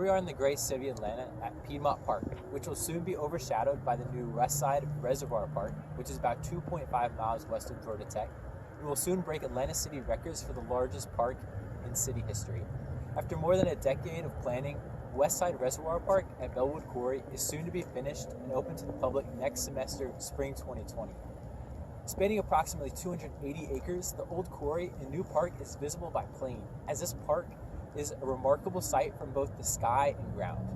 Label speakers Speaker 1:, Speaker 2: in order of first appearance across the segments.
Speaker 1: we are in the great city of Atlanta at Piedmont Park, which will soon be overshadowed by the new Westside Reservoir Park, which is about 2.5 miles west of Georgia Tech. We will soon break Atlanta city records for the largest park in city history. After more than a decade of planning, Westside Reservoir Park at Bellwood Quarry is soon to be finished and open to the public next semester, spring 2020. Spanning approximately 280 acres, the old quarry and new park is visible by plane, as this park is a remarkable sight from both the sky and ground.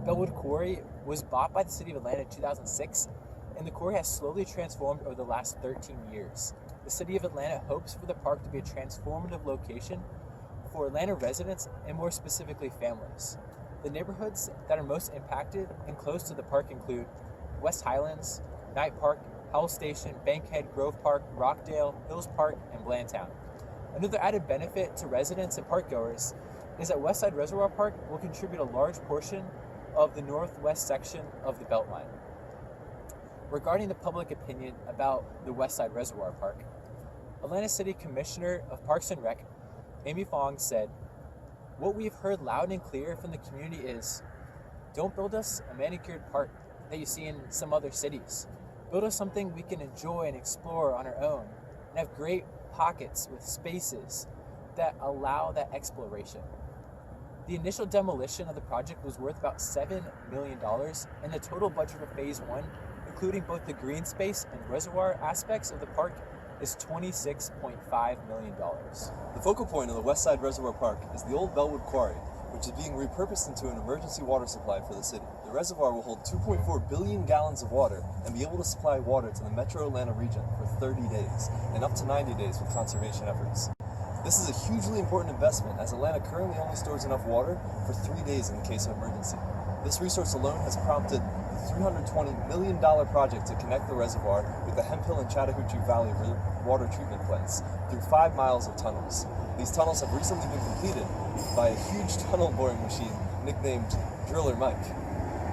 Speaker 1: Bellwood Quarry was bought by the city of Atlanta in 2006, and the quarry has slowly transformed over the last 13 years. The city of Atlanta hopes for the park to be a transformative location for Atlanta residents and more specifically families. The neighborhoods that are most impacted and close to the park include West Highlands, Knight Park, Howell Station, Bankhead, Grove Park, Rockdale, Hills Park, and Blandtown. Another added benefit to residents and parkgoers is that Westside Reservoir Park will contribute a large portion of the northwest section of the Beltline. Regarding the public opinion about the Westside Reservoir Park, Atlanta City Commissioner of Parks and Rec, Amy Fong, said, "What we've heard loud and clear from the community is, don't build us a manicured park that you see in some other cities. Build us something we can enjoy and explore on our own and have great pockets with spaces that allow that exploration." The initial demolition of the project was worth about $7 million, and the total budget for Phase 1, including both the green space and reservoir aspects of the park, is $26.5 million.
Speaker 2: The focal point of the Westside Reservoir Park is the old Bellwood Quarry, which is being repurposed into an emergency water supply for the city. The reservoir will hold 2.4 billion gallons of water and be able to supply water to the metro Atlanta region for 30 days and up to 90 days with conservation efforts. This is a hugely important investment, as Atlanta currently only stores enough water for 3 days in the case of emergency. This resource alone has prompted the $320 million project to connect the reservoir with the Hemphill and Chattahoochee Valley water treatment plants through 5 miles of tunnels. These tunnels have recently been completed by a huge tunnel boring machine nicknamed Driller Mike.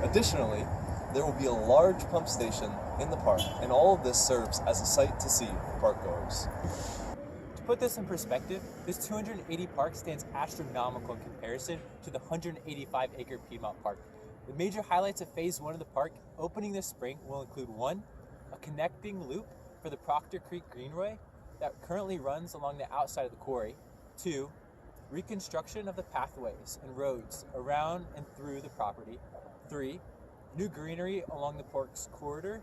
Speaker 2: Additionally, there will be a large pump station in the park, and all of this serves as a sight to see for parkgoers.
Speaker 1: To put this in perspective, this 280 park stands astronomical in comparison to the 185-acre Piedmont Park. The major highlights of Phase 1 of the park opening this spring will include 1, a connecting loop for the Proctor Creek Greenway that currently runs along the outside of the quarry. 2, reconstruction of the pathways and roads around and through the property. 3, new greenery along the park's corridor.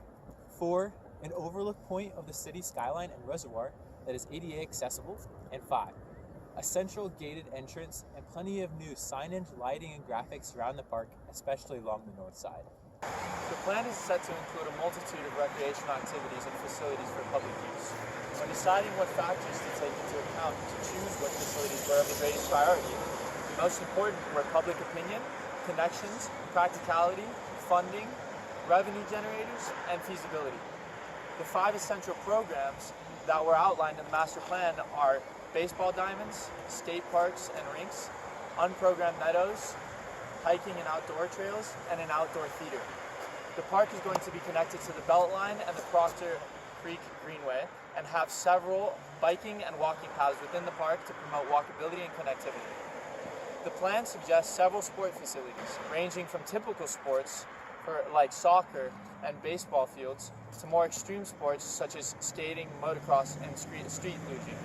Speaker 1: 4, an overlook point of the city skyline and reservoir that is ADA accessible. And 5, a central gated entrance and plenty of new signage, lighting, and graphics around the park, especially along the north side. The plan is set to include a multitude of recreational activities and facilities for public use. When deciding what factors to take into account to choose what facilities were of the greatest priority, the most important were public opinion, connections, practicality, funding, revenue generators, and feasibility. The 5 essential programs that were outlined in the master plan are baseball diamonds, skate parks and rinks, unprogrammed meadows, hiking and outdoor trails, and an outdoor theater. The park is going to be connected to the Beltline and the Proctor Creek Greenway and have several biking and walking paths within the park to promote walkability and connectivity. The plan suggests several sport facilities, ranging from typical sports like soccer and baseball fields to more extreme sports such as skating, motocross, and street lugging.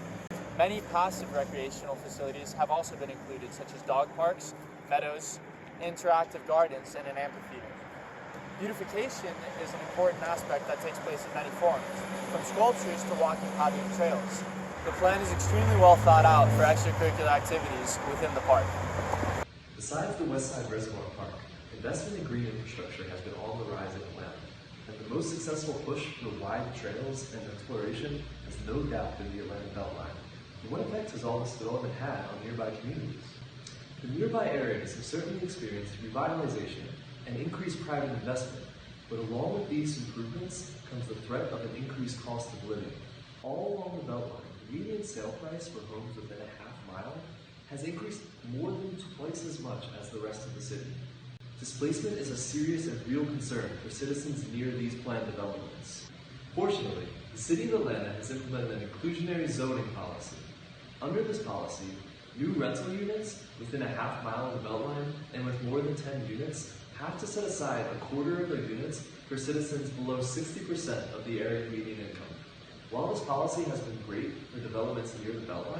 Speaker 1: Many passive recreational facilities have also been included, such as dog parks, meadows, interactive gardens, and an amphitheater. Beautification is an important aspect that takes place in many forms, from sculptures to walking patio trails. The plan is extremely well thought out for extracurricular activities within the park.
Speaker 3: Besides the Westside Reservoir Park, investment in green infrastructure has been on the rise in Atlanta, and the most successful push for wide trails and exploration has no doubt been the Atlanta Beltline. And what effect has all this development had on nearby communities? The nearby areas have certainly experienced revitalization and increased private investment, but along with these improvements comes the threat of an increased cost of living. All along the Beltline, the median sale price for homes within a half-mile has increased more than twice as much as the rest of the city. Displacement is a serious and real concern for citizens near these planned developments. Fortunately, the City of Atlanta has implemented an inclusionary zoning policy. Under this policy, New rental units within a half mile of the Beltline and with more than 10 units have to set aside a quarter of their units for citizens below 60% of the area median income. While this policy has been great for developments near the Beltline,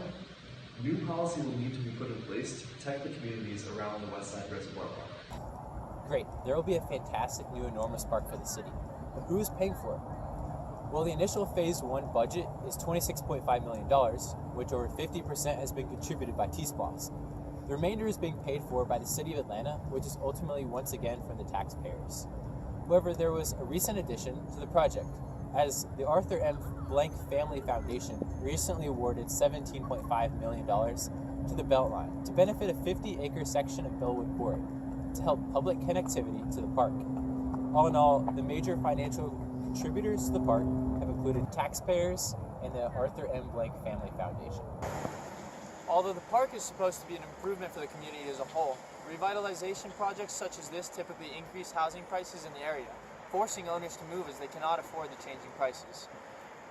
Speaker 3: new policy will need to be put in place to protect the communities around the Westside Reservoir Park.
Speaker 1: Great, there will be a fantastic new enormous park for the city. But who is paying for it? Well, the initial Phase 1 budget is $26.5 million, which over 50% has been contributed by T-Splosh. The remainder is being paid for by the City of Atlanta, which is ultimately once again from the taxpayers. However, there was a recent addition to the project, as the Arthur M. Blank Family Foundation recently awarded $17.5 million to the Beltline to benefit a 50-acre section of Bellwood Quarry to help public connectivity to the park. All in all, the major financial contributors to the park have included taxpayers and the Arthur M. Blank Family Foundation.
Speaker 4: Although the park is supposed to be an improvement for the community as a whole, revitalization projects such as this typically increase housing prices in the area, forcing owners to move as they cannot afford the changing prices.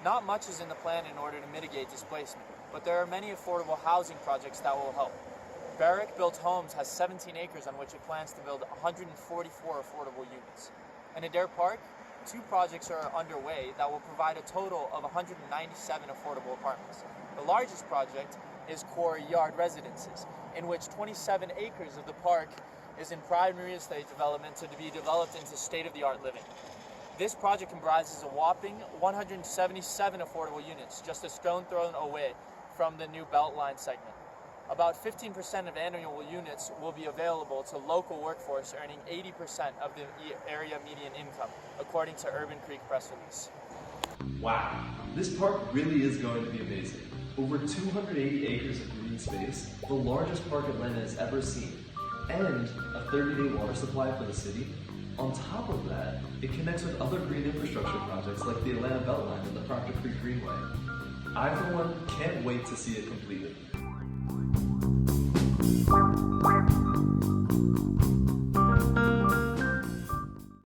Speaker 4: Not much is in the plan in order to mitigate displacement, but there are many affordable housing projects that will help. Barrick Built Homes has 17 acres on which it plans to build 144 affordable units. In Adair Park, 2 projects are underway that will provide a total of 197 affordable apartments. The largest project is Quarry Yard Residences, in which 27 acres of the park is in prime real estate development to be developed into state-of-the-art living. This project comprises a whopping 177 affordable units, just a stone throw away from the new Beltline segment. About 15% of annual units will be available to local workforce earning 80% of the area median income, according to Urban Creek press release.
Speaker 3: Wow, this park really is going to be amazing. Over 280 acres of green space, the largest park Atlanta has ever seen, and a 30-day water supply for the city. On top of that, it connects with other green infrastructure projects like the Atlanta Beltline and the Proctor Creek Greenway. I, for one, can't wait to see it completed.